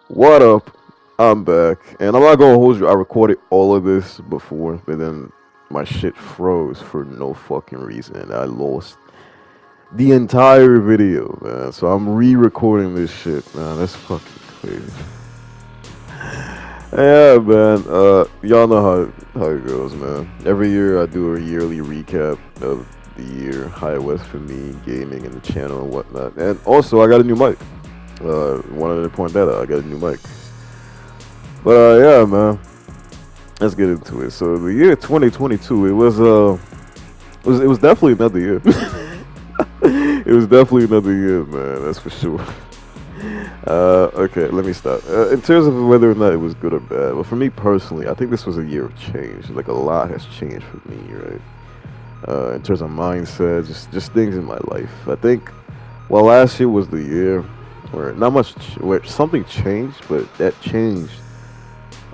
What up? I'm back, and I'm not gonna hold you. I recorded all of this before, but then my shit froze for no fucking reason, and I lost the entire video, man. So I'm re-recording this shit, man. That's fucking crazy. Yeah, man. Y'all know how it goes, man. Every year I do a yearly recap of the year, how it was for me, gaming, and the channel and whatnot. And also, I got a new mic. Wanted to point that out. I got a new mic. But yeah, man. Let's get into it. So the year 2022, it was definitely another year. It was definitely another year, man. That's for sure. Okay, let me stop. In terms of whether or not it was good or bad, well, for me personally, I think this was a year of change. Like a lot has changed for me, right? In terms of mindset, just things in my life. I think, well, last year was the year where not much, where something changed, but that change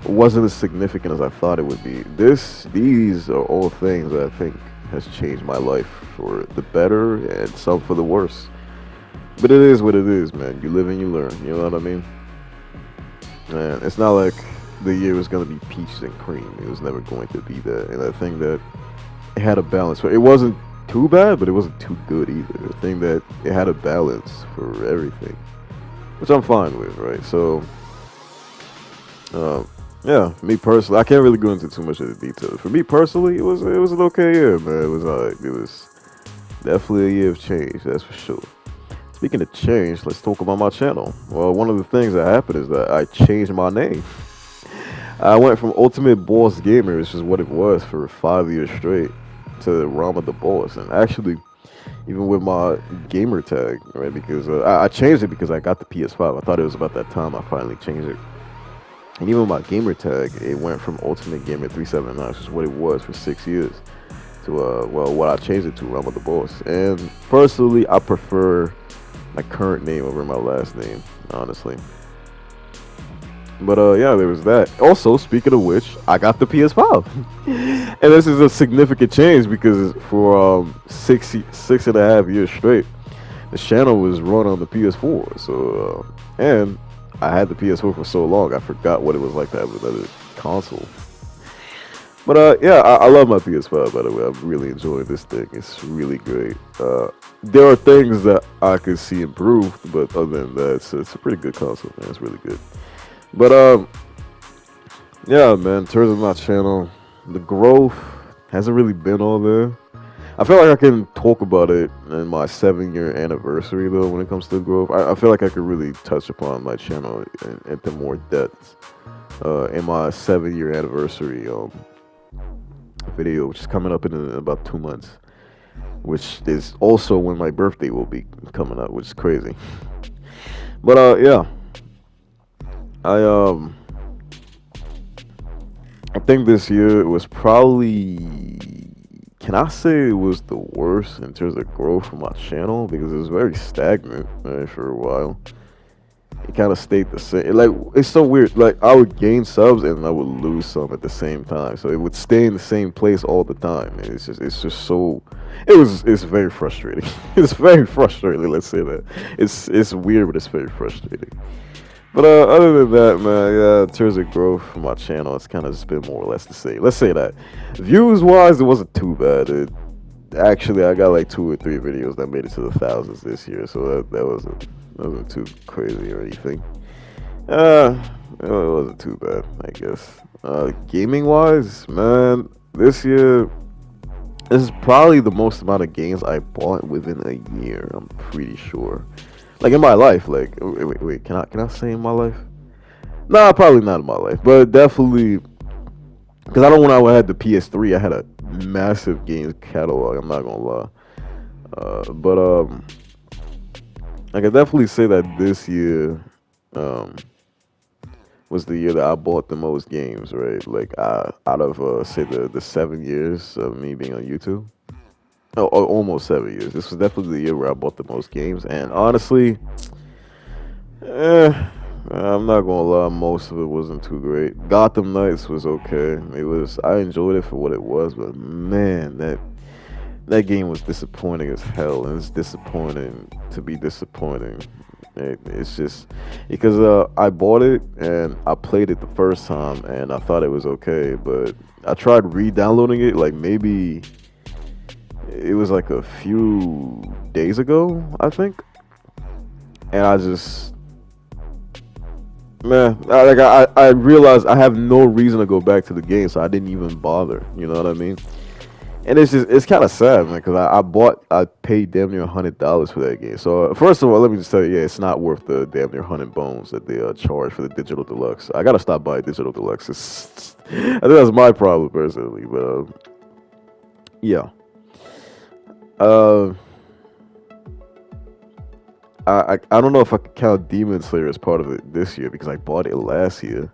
wasn't as significant as I thought it would be. These are all things that I think has changed my life for the better and some for the worse. But it is what it is, man. You live and you learn. You know what I mean? And it's not like the year was gonna be peaches and cream. It was never going to be that. And I think that it had a balance. But it wasn't too bad, but it wasn't too good either. I think that it had a balance for everything, which I'm fine with, right? So Um, yeah, me personally, I can't really go into too much of the details. For me personally, it was an okay year, man. It was alright. It was definitely a year of change, that's for sure. Speaking of change, let's talk about my channel. Well, one of the things that happened is that I changed my name. I went from Ultimate Boss Gamer, which is what it was for 5 years straight, to Rama the Boss. And actually, even with my gamer tag, right? Because I changed it because I got the PS5. I thought it was about that time I finally changed it. And even my gamer tag, it went from Ultimate Gamer 379, which is what it was for 6 years, to well, what I changed it to, Realm of the Boss. And personally, I prefer my current name over my last name, honestly. But yeah, there was that. Also, speaking of which, I got the PS5, and this is a significant change because for 6.5 years straight, the channel was run on the PS4. So and I had the PS4 for so long, I forgot what it was like to have another console. But yeah, I love my PS5. By the way, I'm really enjoying this thing. It's really great. There are things that I could see improved, but other than that, it's a pretty good console, man. It's really good. But yeah, man. In terms of my channel, the growth hasn't really been all there. I feel like I can talk about it in my 7 year anniversary though. When it comes to growth, I feel like I could really touch upon my channel into more depth in my 7 year anniversary video, which is coming up in about 2 months, which is also when my birthday will be coming up, which is crazy. But yeah, I um I think this year it was probably, can I say it was the worst in terms of growth for my channel because it was very stagnant for a while. It kind of stayed the same. Like it's so weird. Like I would gain subs and I would lose some at the same time. So it would stay in the same place all the time. And it's just so. It's very frustrating. It's very frustrating. Let's say that. It's weird, but it's very frustrating. But other than that, man, yeah, in terms of growth for my channel, it's kind of just been more or less the same. Let's say that. Views wise, it wasn't too bad. Actually, I got like 2 or 3 videos that made it to the thousands this year, so that wasn't too crazy or anything. Uh, it wasn't too bad, I guess. Gaming wise, man, this is probably the most amount of games I bought within a year. I'm pretty sure. Like in my life, like wait, can I say in my life? Nah, probably not in my life, but definitely because I don't when I had the PS3, I had a massive games catalog. I'm not gonna lie. But I can definitely say that this year um, was the year that I bought the most games. Right, like out of say the 7 years of me being on YouTube. Oh, almost 7 years. This was definitely the year where I bought the most games, and honestly, I'm not gonna lie, most of it wasn't too great. Gotham Knights was okay. I enjoyed it for what it was, but man, that game was disappointing as hell, and it's disappointing to be disappointing. It's just because I bought it and I played it the first time and I thought it was okay, but I tried re-downloading it like maybe it was like a few days ago, I think, and I just man, I realized I have no reason to go back to the game, so I didn't even bother. You know what I mean? And it's kind of sad, man, because I paid damn near $100 for that game. So first of all, let me just tell you, yeah, it's not worth the damn near 100 bones that they charge for the digital deluxe. I gotta stop buying digital deluxe. I think that's my problem personally, but yeah. Uh, I don't know if I could count Demon Slayer as part of it this year because I bought it last year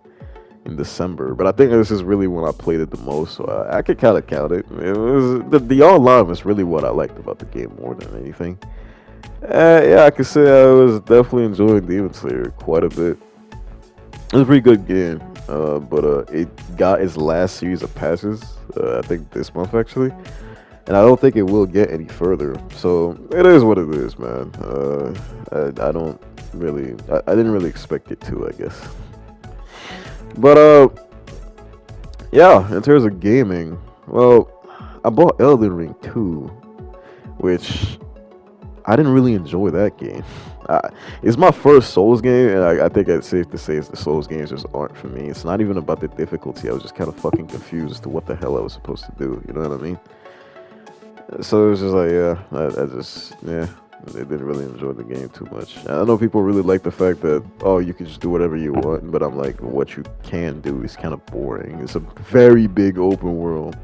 in December. But I think this is really when I played it the most, so I could kind of count it. It was the online was really what I liked about the game more than anything. Yeah, I could say I was definitely enjoying Demon Slayer quite a bit. It was a pretty good game, but it got its last series of patches. I think this month actually, and I don't think it will get any further. So it is what it is, man. I don't really, I didn't really expect it to, I guess. But yeah, in terms of gaming, well, I bought Elden Ring 2, which I didn't really enjoy that game. It's my first Souls game, and I think it's safe to say the Souls games just aren't for me. It's not even about the difficulty. I was just kind of fucking confused as to what the hell I was supposed to do. You know what I mean? So it was just like, yeah, I just, yeah, I didn't really enjoy the game too much. I know people really like the fact that, oh, you can just do whatever you want, but I'm like, what you can do is kind of boring. It's a very big open world.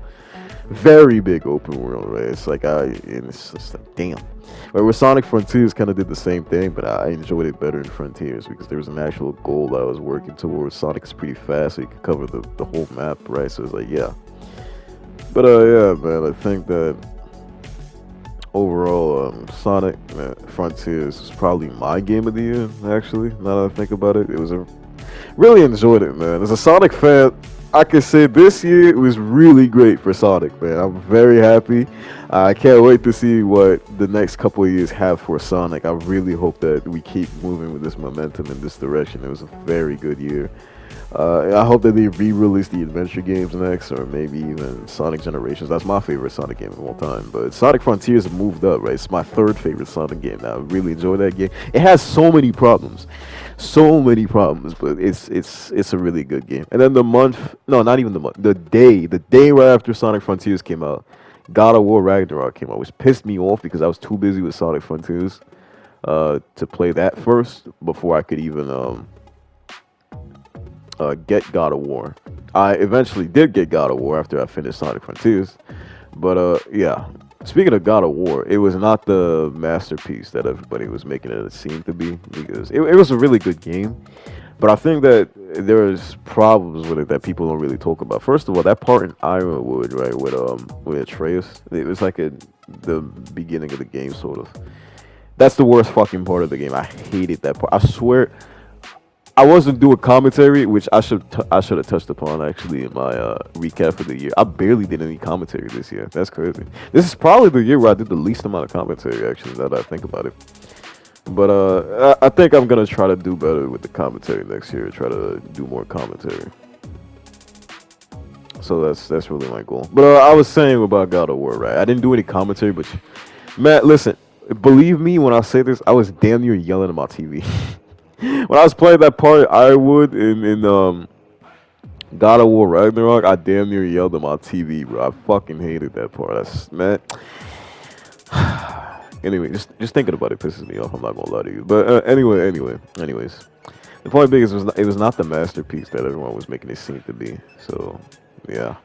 Very big open world, right? It's like, and it's just like, damn. Right, with Sonic Frontiers kind of did the same thing, but I enjoyed it better in Frontiers because there was an actual goal I was working towards. Sonic's pretty fast, so you could cover the whole map, right? So it's like, yeah. But yeah, man, I think that overall, Sonic Frontiers is probably my game of the year. Actually, now that I think about it, really enjoyed it, man. As a Sonic fan, I can say this year it was really great for Sonic, man. I'm very happy. I can't wait to see what the next couple of years have for Sonic. I really hope that we keep moving with this momentum in this direction. It was a very good year. I hope that they re-release the adventure games next, or maybe even Sonic Generations. That's my favorite Sonic game of all time. But Sonic Frontiers moved up, right? It's my third favorite Sonic game. Now, I really enjoy that game. It has so many problems, but it's a really good game. And then the month, no, not even the month, the day right after Sonic Frontiers came out, God of War Ragnarok came out, which pissed me off because I was too busy with Sonic Frontiers to play that first before I could even get God of War. I eventually did get God of War after I finished Sonic Frontiers, but yeah. Speaking of God of War, it was not the masterpiece that everybody was making it seem to be because it was a really good game, but I think that there's problems with it that people don't really talk about. First of all, that part in Ironwood, right, with Atreus, it was like the beginning of the game, sort of. That's the worst fucking part of the game. I hated that part. I swear, I wasn't doing commentary, which I should have touched upon actually in my recap for the year. I barely did any commentary this year. That's crazy. This is probably the year where I did the least amount of commentary actually. Now that I think about it, but I think I'm gonna try to do better with the commentary next year. Try to do more commentary. So that's really my goal. But I was saying about God of War, right? I didn't do any commentary, but Matt, listen, believe me when I say this, I was damn near yelling at my TV. When I was playing that part at Ironwood in God of War Ragnarok, I damn near yelled at my TV, bro. I fucking hated that part. That's man. Anyway, just thinking about it pisses me off. I'm not gonna lie to you. But anyways, the point being is it was not the masterpiece that everyone was making it seem to be. So yeah.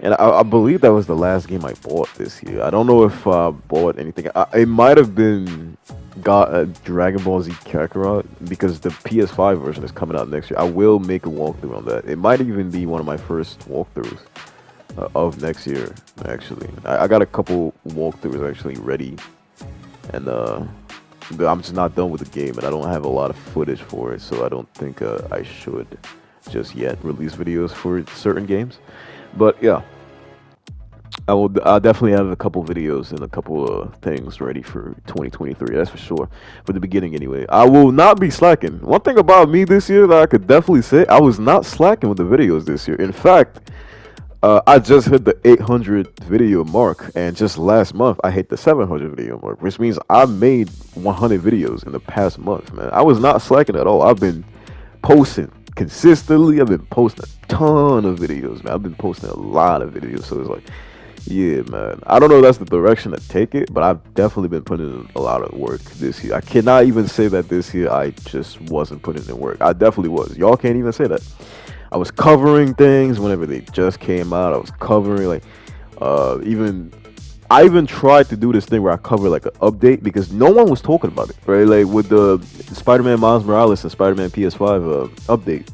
And I believe that was the last game I bought this year. I don't know if I bought anything. It might have been Dragon Ball Z Kakarot because the PS5 version is coming out next year. I will make a walkthrough on that. It might even be one of my first walkthroughs of next year, actually. I got a couple walkthroughs actually ready. And but I'm just not done with the game, and I don't have a lot of footage for it, so I don't think I should just yet release videos for certain games. But yeah, I'll definitely have a couple videos and a couple of things ready for 2023. That's for sure. For the beginning, anyway. I will not be slacking. One thing about me this year that I could definitely say, I was not slacking with the videos this year. In fact, I just hit the 800 video mark, and just last month I hit the 700 video mark, which means I made 100 videos in the past month. Man, I was not slacking at all. I've been posting consistently. I've been posting a ton of videos, man. I've been posting a lot of videos, so it's like, yeah, man. I don't know if that's the direction to take it, but I've definitely been putting in a lot of work this year. I cannot even say that this year I just wasn't putting in work. I definitely was. Y'all can't even say that. I was covering things whenever they just came out. I was covering like even I even tried to do this thing where I cover like an update because no one was talking about it, right? Like with the Spider-Man Miles Morales and Spider-Man PS5 update,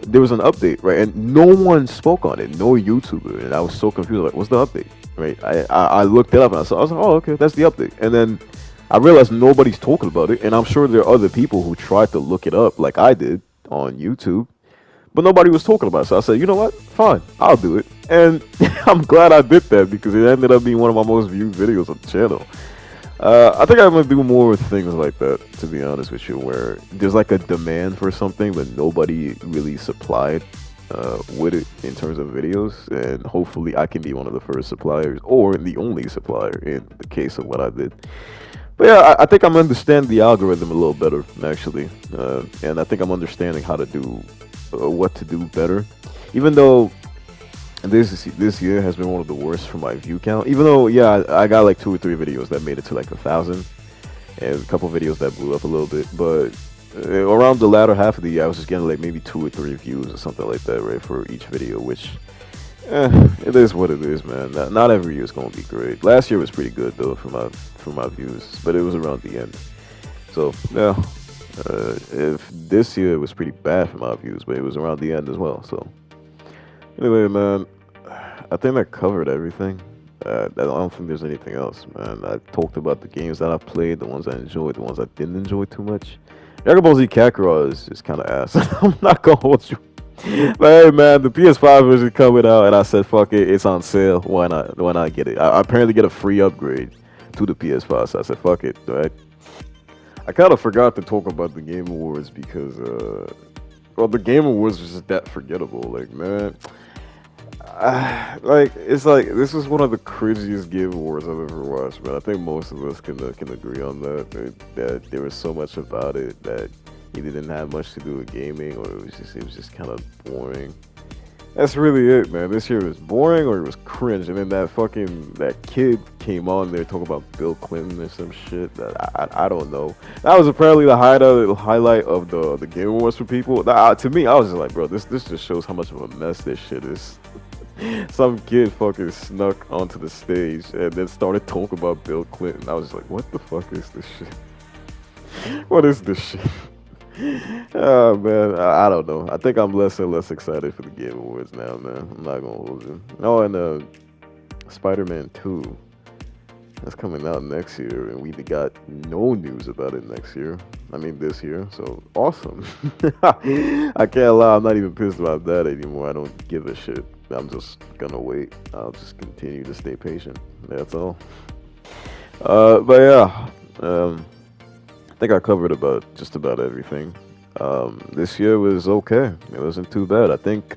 there was an update, right? And no one spoke on it, no YouTuber, and I was so confused. Like, what's the update, right? I looked it up and I was like, oh, okay, that's the update. And then I realized nobody's talking about it, and I'm sure there are other people who tried to look it up, like I did on YouTube, but nobody was talking about it. So I said, you know what? Fine, I'll do it. And I'm glad I did that because it ended up being one of my most viewed videos on the channel. I think I'm gonna do more with things like that, to be honest with you, where there's like a demand for something, but nobody really supplied with it in terms of videos, and hopefully I can be one of the first suppliers or the only supplier in the case of what I did. But yeah, I think I'm understanding the algorithm a little better actually, and I think I'm understanding how to do what to do better, even though this year has been one of the worst for my view count. Even though, yeah, I got like 2 or 3 videos that made it to like 1,000, and a couple videos that blew up a little bit. But around the latter half of the year, I was just getting like maybe 2 or 3 views or something like that, right, for each video. Which, it is what it is, man. Not every year is gonna be great. Last year was pretty good though for my views, but it was around the end. So yeah, if this year was pretty bad for my views, but it was around the end as well. So. Anyway, man, I think I covered everything. I don't think there's anything else, man. I talked about the games that I played, the ones I enjoyed, the ones I didn't enjoy too much. Dragon Ball Z Kakarot is kind of ass. I'm not gonna hold you. But hey, man, the PS5 version coming out, and I said, fuck it, it's on sale. Why not? Why not get it? I apparently get a free upgrade to the PS5, so I said, fuck it. Right? I kind of forgot to talk about the Game Awards because, well, the Game Awards was just that forgettable. Like, man. Like it's like this was one of the cringiest Game Awards I've ever watched, man. I think most of us can agree on that. That there was so much about it that either didn't have much to do with gaming, or it was just kind of boring. That's really it, man. This year was boring or it was cringe, and then that kid came on there talking about Bill Clinton or some shit that I don't know. That was apparently the highlight of the Game Awards for people. To me, I was just like, bro, this just shows how much of a mess this shit is. Some kid fucking snuck onto the stage and then started talking about Bill Clinton. I was just like, what the fuck is this shit? What is this shit? Oh man, I don't know. I think I'm less and less excited for the Game Awards now, man. I'm not gonna hold you. Oh, and Spider-Man 2 that's coming out next year, and we got no news about it next year. I mean, this year. So awesome. I can't lie. I'm not even pissed about that anymore. I don't give a shit. I'm just gonna wait. I'll just continue to stay patient. That's all. But yeah, I think I covered just about everything. This year was okay. It wasn't too bad. I think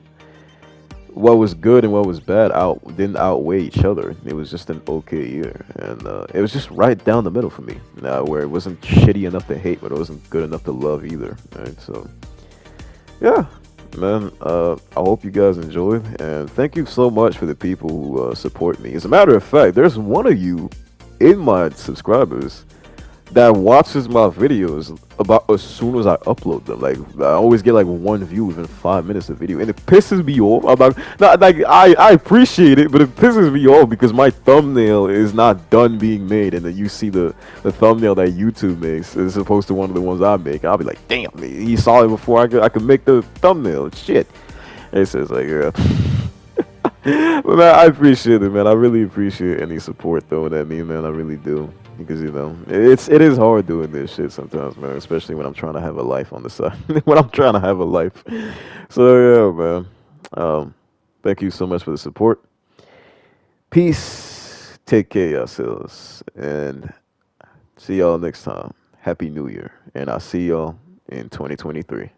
what was good and what was bad didn't outweigh each other. It was just an okay year, and it was just right down the middle for me. Where it wasn't shitty enough to hate, but it wasn't good enough to love either. Right? So yeah. Man, I hope you guys enjoyed, and thank you so much for the people who support me. As a matter of fact, there's one of you in my subscribers that watches my videos about as soon as I upload them. Like, I always get like 1 view within 5 minutes of video, and it pisses me off. I appreciate it, but it pisses me off because my thumbnail is not done being made, and then you see the thumbnail that YouTube makes as opposed to one of the ones I make. I'll be like, damn, he saw it before I could make the thumbnail. Shit. It says like, yeah. But man, I appreciate it, man. I really appreciate any support thrown at me, man. I really do. Because it is hard doing this shit sometimes, man. Especially when I'm trying to have a life on the side. When I'm trying to have a life. So yeah, man. Thank you so much for the support. Peace. Take care of yourselves. And see y'all next time. Happy New Year. And I'll see y'all in 2023.